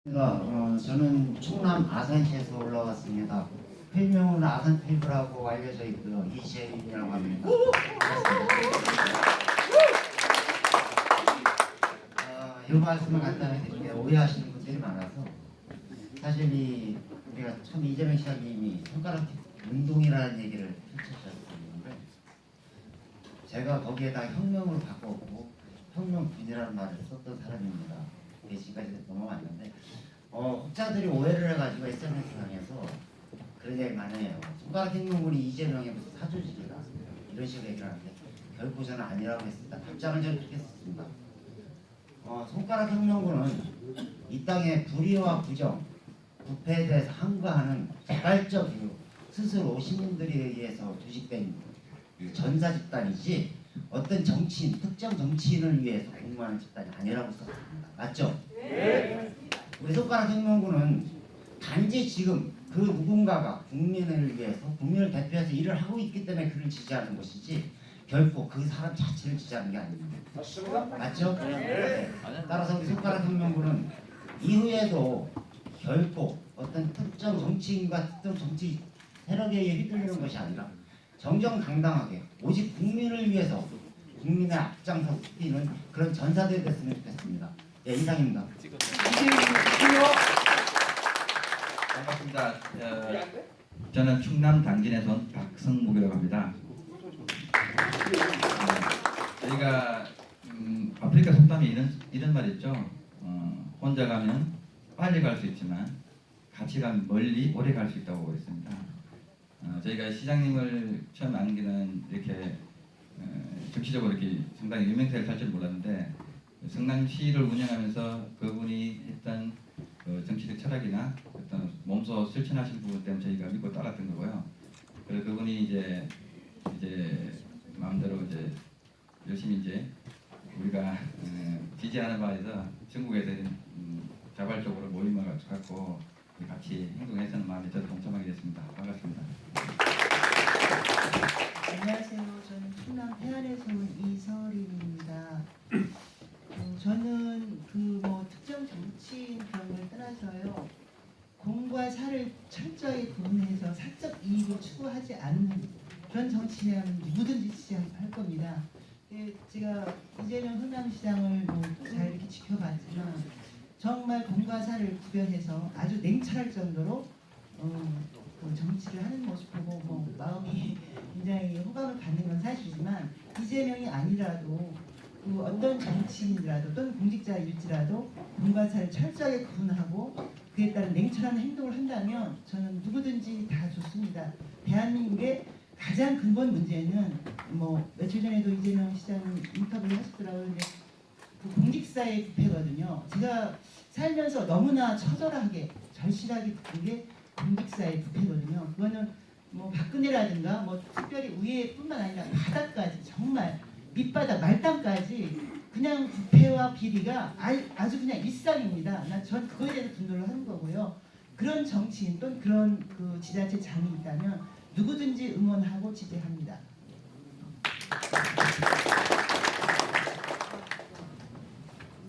저는 충남 아산시에서 올라왔습니다. 필명은 아산 필브라고 알려져 있고요. 이재윤이라고 합니다. 이 말씀을 간단히 드리면 오해하시는 분들이 많아서 사실 우리가 참 이재명 시장님이 손가락 운동이라는 얘기를 펼쳐주셨는데 제가 거기에다 혁명으로 바꿨고 혁명군이라는 말을 썼던 사람입니다. 지금까지 넘어왔는데 혹자들이 오해를 해가지고 SNS상에서 그런 얘기 많이 해요. 손가락 혁명군이 이재명의 무슨 사조직이다 이런 식으로 얘기를 하는데 결코 저는 아니라고 했습니다. 답장을 저는 그렇게 썼습니다. 손가락 혁명군은 이 땅의 불의와 부정, 부패에 대해서 항거하는 자발적 이유, 스스로 시민들에 의해서 조직된 전사 집단이지 어떤 정치인, 특정 정치인을 위해서 공모하는 집단이 아니라고 썼습니다. 맞죠? 네. 우리 손가락 혁명군은 단지 지금 그 누군가가 국민을 위해서, 국민을 대표해서 일을 하고 있기 때문에 그를 지지하는 것이지 결코 그 사람 자체를 지지하는 게 아닙니다. 맞습니다. 맞죠? 네. 따라서 우리 손가락 혁명군은 이후에도 결코 어떤 특정 정치인과 특정 정치 세력에 의해 휘둘리는 것이 아니라 정정당당하게 오직 국민을 위해서 국민의 앞장서 뛰는 그런 전사들이 됐으면 좋겠습니다. 예, 이상입니다. 반갑습니다. 저는 충남 당진에서 온 박성묵이라고 합니다. 저희가 아프리카 속담에 이런 말 있죠. 혼자 가면 빨리 갈 수 있지만 같이 가면 멀리 오래 갈 수 있다고 했습니다. 저희가 시장님을 처음 안기는 이렇게 정치적으로 이렇게 상당히 유명세를 탈 줄 몰랐는데 성남시를 운영하면서 그분이 했던 정치적 철학이나 어떤 몸소 실천하신 부분 때문에 저희가 믿고 따랐던 거고요. 그래서 그분이 이제 마음대로 열심히 우리가 지지하는 바에서 전국에서 자발적으로 모임을 갖고 같이 행동해서는 마음에 저도 동참하게 됐습니다. 반갑습니다. 안녕하세요. 저는 충남 해안에서 온 이설인입니다. 저는 특정 정치인 그런 걸 떠나서요. 공과 사를 철저히 구분해서 사적 이익을 추구하지 않는 그런 정치인은 누구든지 지지할 겁니다. 제가 이재명 흥남시장을 잘 이렇게 지켜봤지만 정말 공과 사를 구별해서 아주 냉철할 정도로 정치를 하는 모습 보고 마음이 굉장히 호감을 받는 건 사실이지만 이재명이 아니라도 어떤 정치인이라도 또는 공직자일지라도 공과 사를 철저하게 구분하고 그에 따른 냉철한 행동을 한다면 저는 누구든지 다 좋습니다. 대한민국의 가장 근본 문제는 며칠 전에도 이재명 시장님 인터뷰를 하셨더라고요. 근데 공직사의 부패거든요. 제가 살면서 너무나 처절하게 절실하게 듣는 게 공직사의 부패거든요. 그거는 박근혜라든가 특별히 위에뿐만 아니라 바닥까지 정말 밑바닥 말단까지 그냥 부패와 비리가 아주 그냥 일상입니다. 전 그거에 대해서 분노를 하는 거고요. 그런 정치인 또는 그런 지자체장이 있다면 누구든지 응원하고 지지합니다.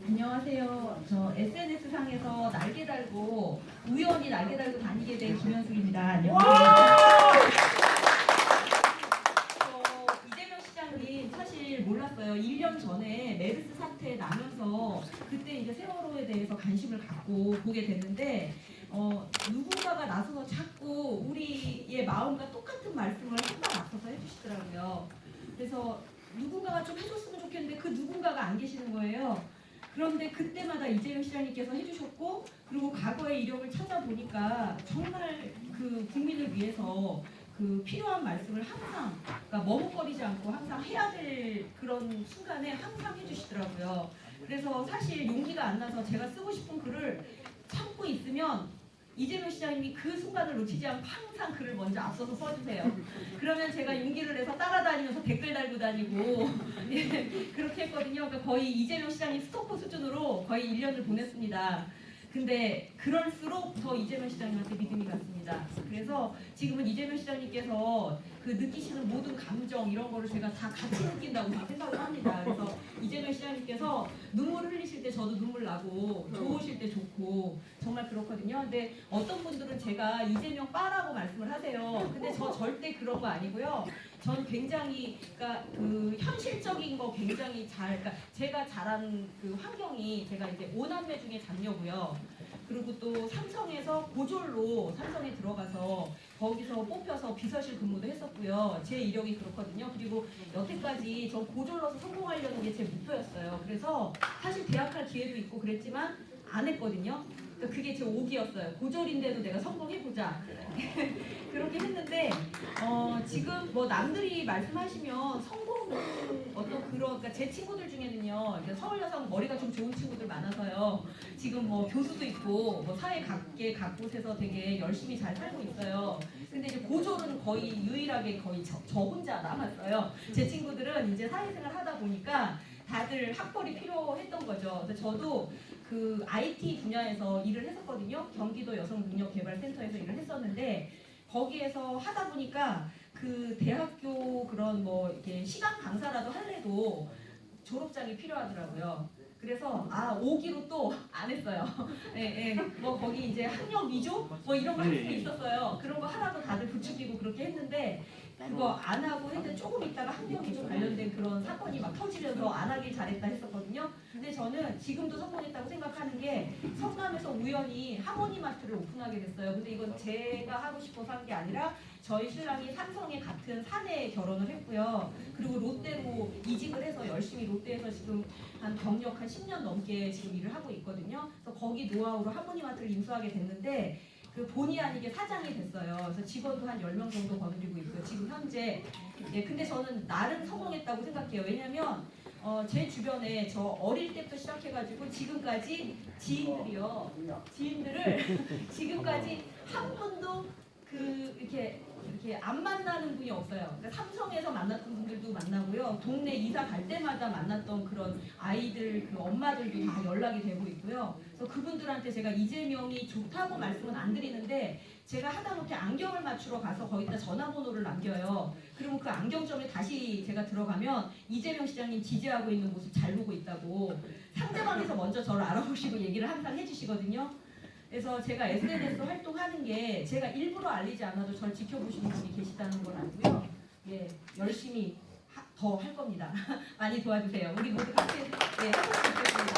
안녕하세요. 저 SNS 상에서 날개 달고 우연히 날개 달고 다니게 된 김현숙입니다. 안녕하세요. 이재명 시장님 사실 몰랐어요. 1년 전에 메르스 사태 나면서 그때 이제 세월호에 대해서 관심을 갖고 보게 됐는데 누군가가 나서서 자꾸 우리의 마음과 똑같은 말씀을 한 발 앞서서 해주시더라고요. 그래서 누군가가 좀 해줬으면 좋겠는데 그 누군가가 안 계시는 거예요. 그런데 그때마다 이재명 시장님께서 해주셨고 그리고 과거의 이력을 찾아보니까 정말 그 국민을 위해서 필요한 말씀을 항상 머뭇거리지 않고 항상 해야 될 그런 순간에 항상 해주시더라고요. 그래서 사실 용기가 안 나서 제가 쓰고 싶은 글을 참고 있으면 이재명 시장님이 그 순간을 놓치지 않고 항상 글을 먼저 앞서서 써주세요. 그러면 제가 용기를 내서 따라다니면서 댓글 달고 다니고 그렇게 했거든요. 그러니까 거의 이재명 시장님 스토커 수준으로 거의 1년을 보냈습니다. 근데 그럴수록 더 이재명 시장님한테 믿음이 갔습니다. 그래서 지금은 이재명 시장님께서 그 느끼시는 모든 감정 이런 거를 제가 다 같이 느낀다고 생각을 합니다. 그래서 이재명 시장님께서 눈물 흘리실 때 저도 눈물 나고 좋으실 때 좋고 정말 그렇거든요. 근데 어떤 분들은 제가 이재명 빠라고 말씀을 하세요. 근데 저 절대 그런 거 아니고요. 전 굉장히 그러니까 그 현실적인 거 굉장히 그러니까 제가 자란 그 환경이 제가 이제 5남매 중에 장녀고요. 그리고 또 삼성에서 고졸로 삼성에 들어가서 거기서 뽑혀서 비서실 근무도 했었고요. 제 이력이 그렇거든요. 그리고 여태까지 저 고졸로서 성공하려는 게 제 목표였어요. 그래서 사실 대학 갈 기회도 있고 그랬지만 안 했거든요. 그러니까 그게 제 오기였어요. 고졸인데도 내가 성공해보자. 그렇게 했는데 지금 뭐 남들이 말씀하시면 성공 어떤 그러니까 제 친구들 중에는요, 이제 서울 여성 머리가 좀 좋은 친구들 많아서요. 지금 뭐 교수도 있고 뭐 사회 각 곳에서 되게 열심히 잘 살고 있어요. 근데 이제 고졸은 거의 유일하게 거의 저 혼자 남았어요. 제 친구들은 이제 사회생활 하다 보니까 다들 학벌이 필요했던 거죠. 그래서 저도 그 IT 분야에서 일을 했었거든요. 경기도 여성능력개발센터에서 일을 했었는데 거기에서 하다 보니까 그 대학교 그런 뭐 이렇게 시간 강사라도 할래도 졸업장이 필요하더라고요. 그래서 5기로 또 안 했어요. 예, 뭐 거기 이제 학력 위조 뭐 이런 거 할 수 있었어요. 그런 거 하라고 다들 부추기고 그렇게 했는데 그거 안 하고 했는데 조금 있다가 학력 위조 관련된 그런 사건이 막 터지면서 안 하길 잘했다 했었거든요. 근데 저는 지금도 성공했다고 생각하는 게 성남에서 우연히 하모니마트를 오픈하게 됐어요. 근데 이건 제가 하고 싶어서 한 게 아니라 저희 신랑이 삼성에 같은 사내에 결혼을 했고요. 그리고 롯데로 이직을 해서 열심히 롯데에서 지금 한 경력 한 10년 넘게 지금 일을 하고 있거든요. 그래서 거기 노하우로 하모니마트를 인수하게 됐는데 그 본의 아니게 사장이 됐어요. 그래서 직원도 한 10명 정도 거느리고 있고요. 지금 현재. 예, 근데 저는 나름 성공했다고 생각해요. 왜냐면 제 주변에 저 어릴 때부터 시작해가지고 지금까지 지인들을 지금까지 한 번도 이렇게 안 만나는 분이 없어요. 그러니까 삼성에서 만났던 분들도 만나고요. 동네 이사 갈 때마다 만났던 그런 아이들 그 엄마들도 다 연락이 되고 있고요. 그래서 그분들한테 제가 이재명이 좋다고 말씀은 안 드리는데 제가 하다못해 안경을 맞추러 가서 거기다 전화번호를 남겨요. 그러면 그 안경점에 다시 제가 들어가면 이재명 시장님 지지하고 있는 모습 잘 보고 있다고 상대방에서 먼저 저를 알아보시고 얘기를 항상 해주시거든요. 그래서 제가 SNS 활동하는 게 제가 일부러 알리지 않아도 저를 지켜보시는 분이 계시다는 걸 알고요. 예, 열심히 더 할 겁니다. 많이 도와주세요. 우리 모두 같이 하고 싶겠습니다.